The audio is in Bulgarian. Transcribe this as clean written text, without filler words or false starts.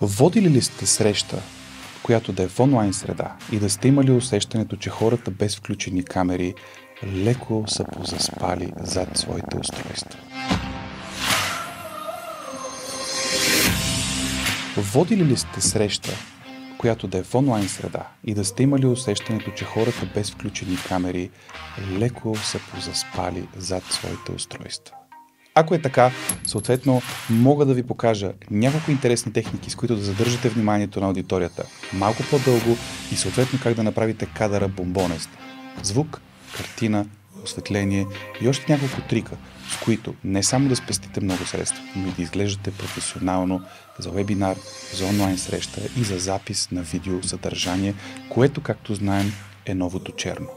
Водили ли сте среща, която да е в онлайн среда и да сте имали усещането, че хората без включени камери леко са позаспали зад своите устройства? Водили ли сте среща, която да е в онлайн среда и да сте имали усещането, че хората без включени камери леко са позаспали зад своите устройства? Ако е така, съответно, мога да ви покажа няколко интересни техники, с които да задържате вниманието на аудиторията малко по-дълго и съответно как да направите кадъра бомбонест. Звук, картина, осветление и още няколко трика, с които не само да спестите много средства, но и да изглеждате професионално за вебинар, за онлайн среща и за запис на видео съдържание, което, както знаем, е новото черно.